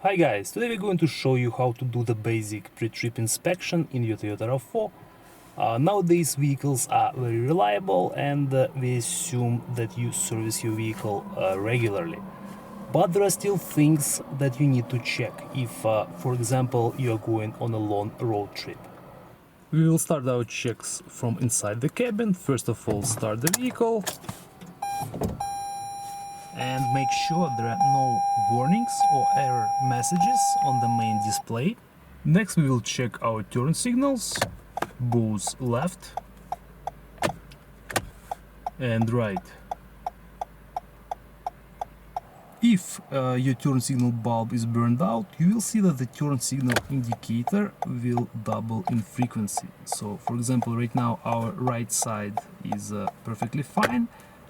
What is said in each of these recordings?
Hi guys, today we're going to show you how to do the basic pre-trip inspection in your Toyota RAV4. Nowadays vehicles are very reliable and we assume that you service your vehicle regularly. But there are still things that you need to check if, for example, you are going on a long road trip. We will start our checks from inside the cabin. First of all, start the vehicle and make sure there are no warnings or error messages on the main display. Next we will check our turn signals, both left and right. If your turn signal bulb is burned out, you will see that the turn signal indicator will double in frequency. So for example, right now our right side is perfectly fine,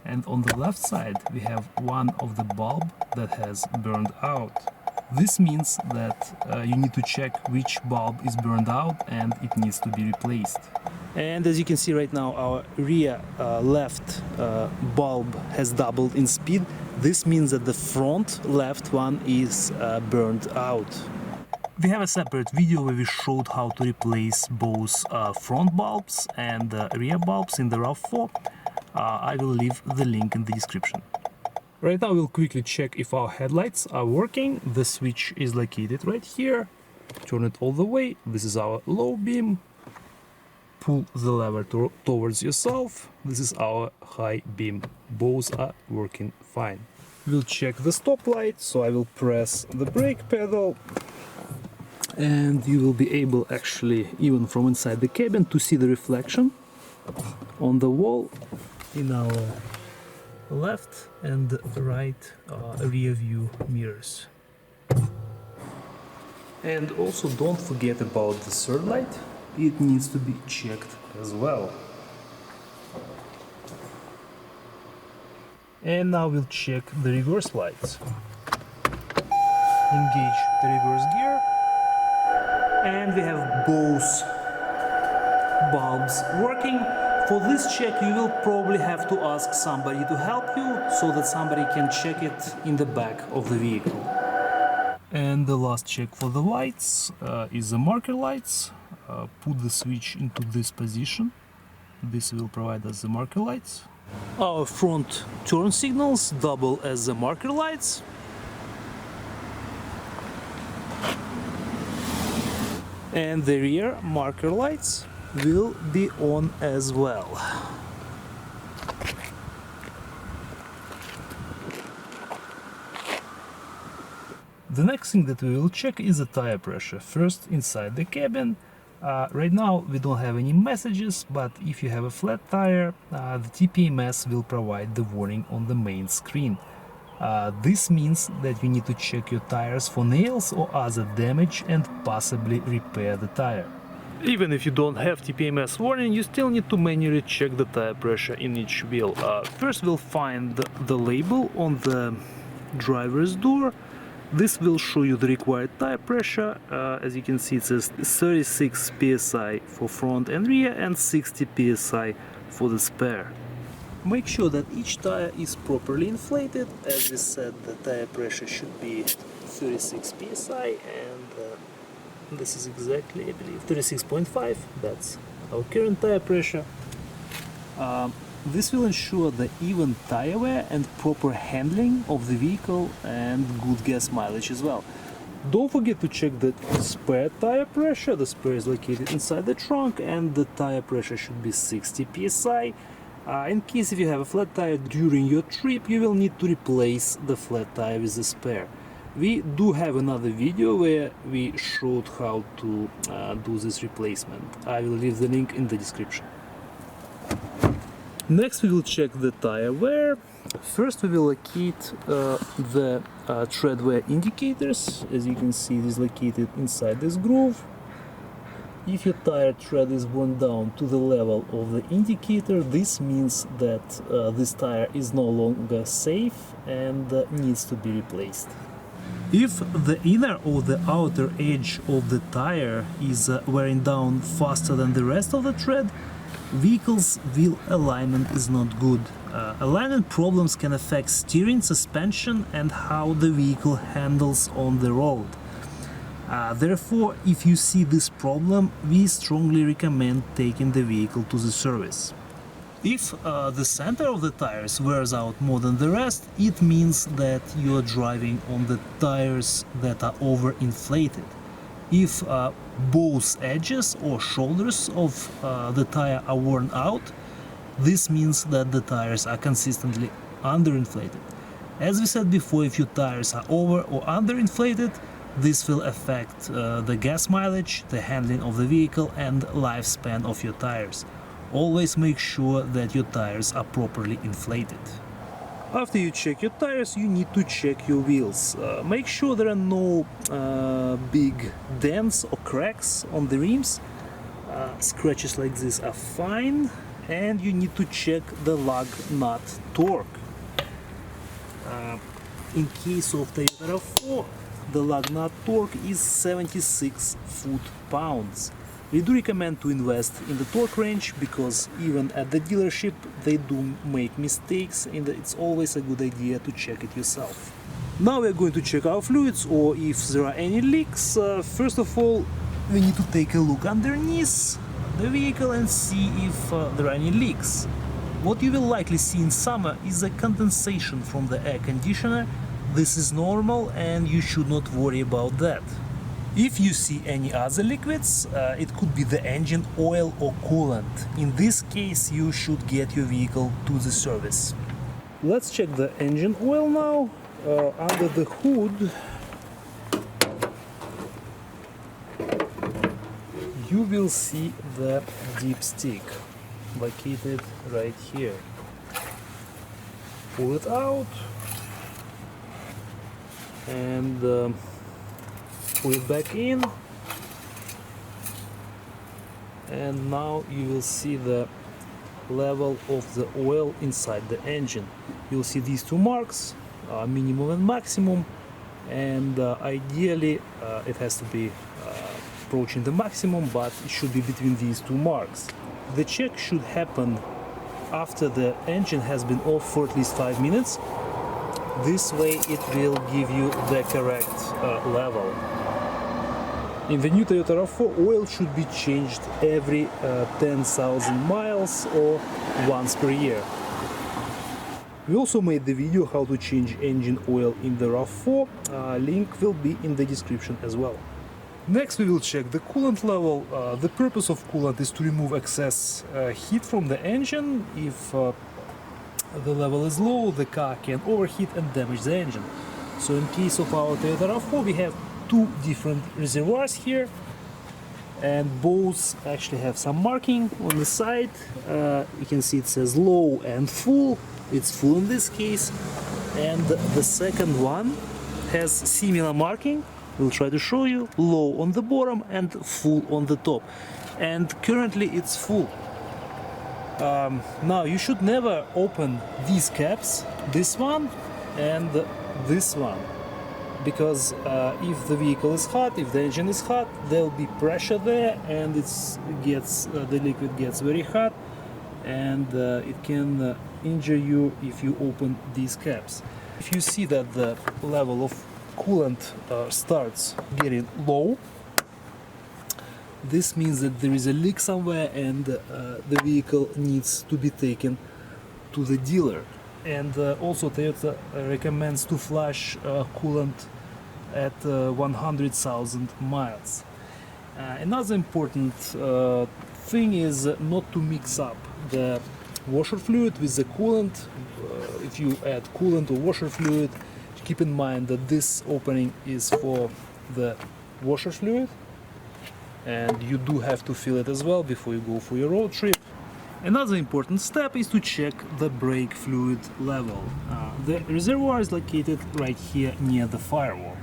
and on the left side we have one of the bulb that has burned out. This means that you need to check which bulb is burned out and it needs to be replaced. And as you can see right now, our rear left bulb has doubled in speed. This means that the front left one is burned out. We have a separate video where we showed how to replace both front bulbs and rear bulbs in the RAV4. I will leave the link in the description. Right now we'll quickly check if our headlights are working. The switch is located right here. Turn it all the way. This is our low beam. Pull the lever towards yourself. This is our high beam. Both are working fine. We'll check the stop light, so I will press the brake pedal and you will be able, actually even from inside the cabin, to see the reflection on the wall in our left and right rear view mirrors. And also don't forget about the third light. It needs to be checked as well. And now we'll check the reverse lights. Engage the reverse gear and we have both bulbs working. For this check you will probably have to ask somebody to help you, so that somebody can check it in the back of the vehicle. And the last check for the lights is the marker lights. Put the switch into this position. This will provide us the marker lights. Our front turn signals double as the marker lights. And the rear marker lights will be on as well. The next thing that we will check is the tire pressure. First, inside the cabin. Right now we don't have any messages, but if you have a flat tire, the TPMS will provide the warning on the main screen. This means that you need to check your tires for nails or other damage and possibly repair the tire. Even if you don't have TPMS warning, you still need to manually check the tire pressure in each wheel. First we'll find the label on the driver's door. This will show you the required tire pressure. As you can see, it says 36 psi for front and rear and 60 psi for the spare. Make sure that each tire is properly inflated. As we said, the tire pressure should be 36 psi, and this is exactly, I believe, 36.5. That's our current tire pressure. This will ensure the even tire wear and proper handling of the vehicle and good gas mileage as well. Don't forget to check the spare tire pressure. The spare is located inside the trunk and the tire pressure should be 60 psi. In case if you have a flat tire during your trip, you will need to replace the flat tire with the spare. We do have another video where we showed how to do this replacement. I will leave the link in the description. Next we will check the tire wear. First we will locate the tread wear indicators. As you can see, it is located inside this groove. If your tire tread is worn down to the level of the indicator, this means that this tire is no longer safe and needs to be replaced. If the inner or the outer edge of the tire is wearing down faster than the rest of the tread, vehicle's wheel alignment is not good. Alignment problems can affect steering, suspension and how the vehicle handles on the road. Therefore, if you see this problem, we strongly recommend taking the vehicle to the service. If the center of the tires wears out more than the rest, it means that you are driving on the tires that are overinflated. If both edges or shoulders of the tire are worn out, this means that the tires are consistently underinflated. As we said before, if your tires are over or underinflated, this will affect the gas mileage, the handling of the vehicle, and lifespan of your tires. Always make sure that your tires are properly inflated. After you check your tires, you need to check your wheels. Make sure there are no big dents or cracks on the rims. Scratches like this are fine. And you need to check the lug nut torque. In case of Toyota RAV4, the lug nut torque is 76 foot-pounds. We do recommend to invest in the torque range because even at the dealership they do make mistakes, and it's always a good idea to check it yourself. Now we are going to check our fluids, or if there are any leaks. First of all, we need to take a look underneath the vehicle and see if there are any leaks. What you will likely see in summer is a condensation from the air conditioner. This is normal and you should not worry about that. If you see any other liquids, it could be the engine oil or coolant. In this case, you should get your vehicle to the service. Let's check the engine oil now. Under the hood, you will see the dipstick located right here. Pull it out and pull it back in, and now you will see the level of the oil inside the engine. You'll see these two marks, minimum and maximum, and ideally it has to be approaching the maximum, but it should be between these two marks. The check should happen after the engine has been off for at least 5 minutes. This way it will give you the correct level. In the new Toyota RAV4, oil should be changed every 10,000 miles or once per year. We also made the video how to change engine oil in the RAV4. Link will be in the description as well. Next we will check the coolant level. The purpose of coolant is to remove excess heat from the engine. If the level is low, the car can overheat and damage the engine. So in case of our Toyota RAV4, we have two different reservoirs here, and both actually have some marking on the side. You can see it says low and full. It's full in this case, and the second one has similar marking. We'll try to show you. Low on the bottom and full on the top, and currently it's full. Now you should never open these caps, this one and this one, because if the vehicle is hot, if the engine is hot, there will be pressure there, and the liquid gets very hot, and it can injure you if you open these caps. If you see that the level of coolant starts getting low, this means that there is a leak somewhere, and the vehicle needs to be taken to the dealer. And also Toyota recommends to flush coolant at 100,000 miles. Another important thing is not to mix up the washer fluid with the coolant. If you add coolant or washer fluid, keep in mind that this opening is for the washer fluid, and you do have to fill it as well before you go for your road trip. Another important step is to check the brake fluid level. The reservoir is located right here near the firewall.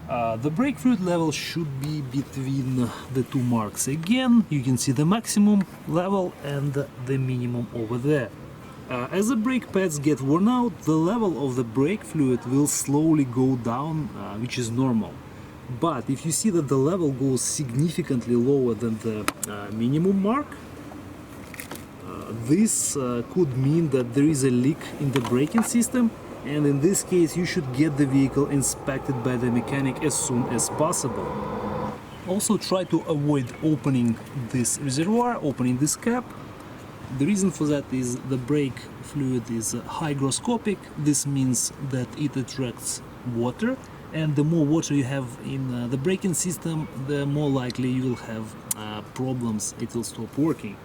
The brake fluid level should be between the two marks. Again, you can see the maximum level and the minimum over there. As the brake pads get worn out, the level of the brake fluid will slowly go down, which is normal. But if you see that the level goes significantly lower than the minimum mark, this could mean that there is a leak in the braking system, and in this case you should get the vehicle inspected by the mechanic as soon as possible. Also try to avoid opening this reservoir, opening this cap. The reason for that is the brake fluid is hygroscopic. This means that it attracts water, and the more water you have in the braking system, the more likely you will have problems, it will stop working.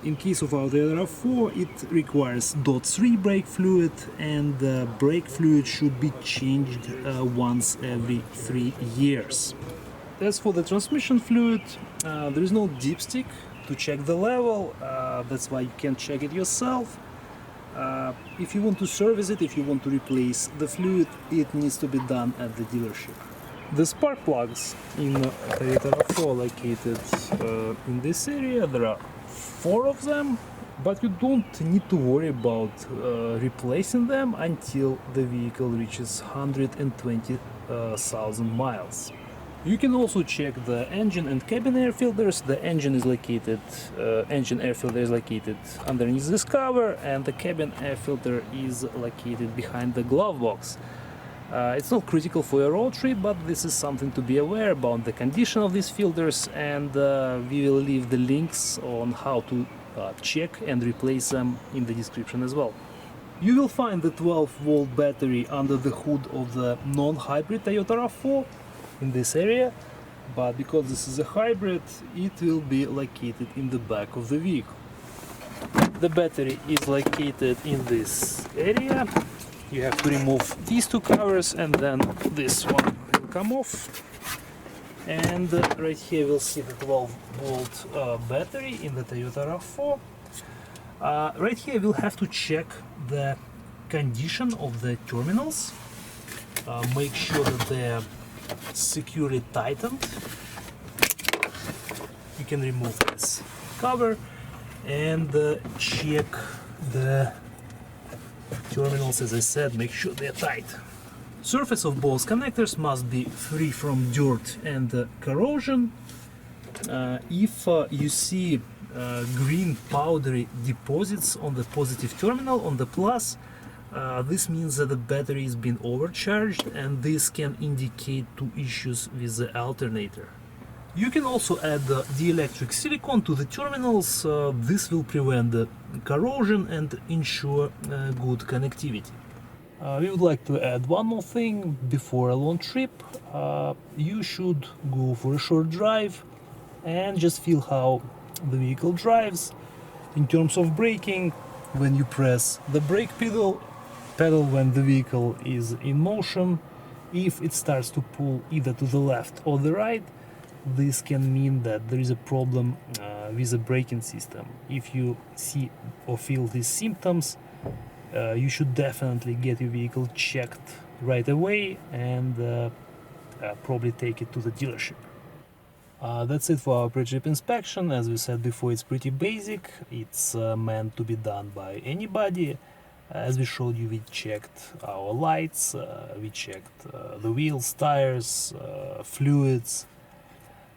In case of our Toyota RAV4, it requires DOT3 brake fluid, and the brake fluid should be changed once every 3 years. As for the transmission fluid, there is no dipstick to check the level, that's why you can't check it yourself. If you want to service it, if you want to replace the fluid, it needs to be done at the dealership. The spark plugs in Toyota RAV4 located in this area. There are 4 of them, but you don't need to worry about replacing them until the vehicle reaches 120,000 miles. You can also check the engine and cabin air filters. The engine is located, engine air filter is located underneath this cover, and the cabin air filter is located behind the glove box. It's not critical for your road trip, but this is something to be aware about the condition of these filters, and we will leave the links on how to check and replace them in the description as well. You will find the 12-volt battery under the hood of the non-hybrid Toyota RAV4 in this area, but because this is a hybrid, it will be located in the back of the vehicle. The battery is located in this area. You have to remove these 2 covers, and then this one will come off. And right here we'll see the 12-volt battery in the Toyota RAV4. Right here we'll have to check the condition of the terminals. Make sure that they're securely tightened. You can remove this cover and check the terminals. As I said, make sure they're tight. Surface of both connectors must be free from dirt and corrosion. If you see green powdery deposits on the positive terminal, on the plus, this means that the battery is being overcharged, and this can indicate 2 issues with the alternator. You can also add dielectric silicone to the terminals. This will prevent the corrosion and ensure good connectivity. We would like to add one more thing before a long trip. You should go for a short drive and just feel how the vehicle drives. In terms of braking, when you press the brake pedal when the vehicle is in motion, if it starts to pull either to the left or the right, this can mean that there is a problem with the braking system. If you see or feel these symptoms, you should definitely get your vehicle checked right away and probably take it to the dealership. That's it for our pre-trip inspection. As we said before, it's pretty basic. It's meant to be done by anybody. As we showed you, we checked our lights, we checked the wheels, tires, fluids.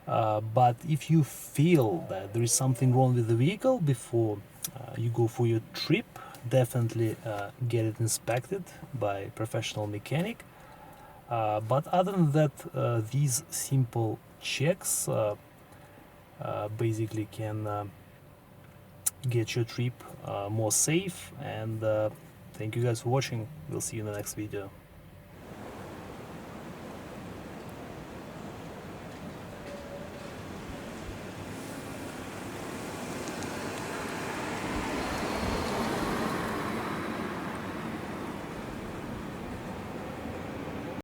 But if you feel that there is something wrong with the vehicle before you go for your trip, definitely get it inspected by a professional mechanic. But other than that, these simple checks basically can get your trip more safe. And thank you guys for watching. We'll see you in the next video.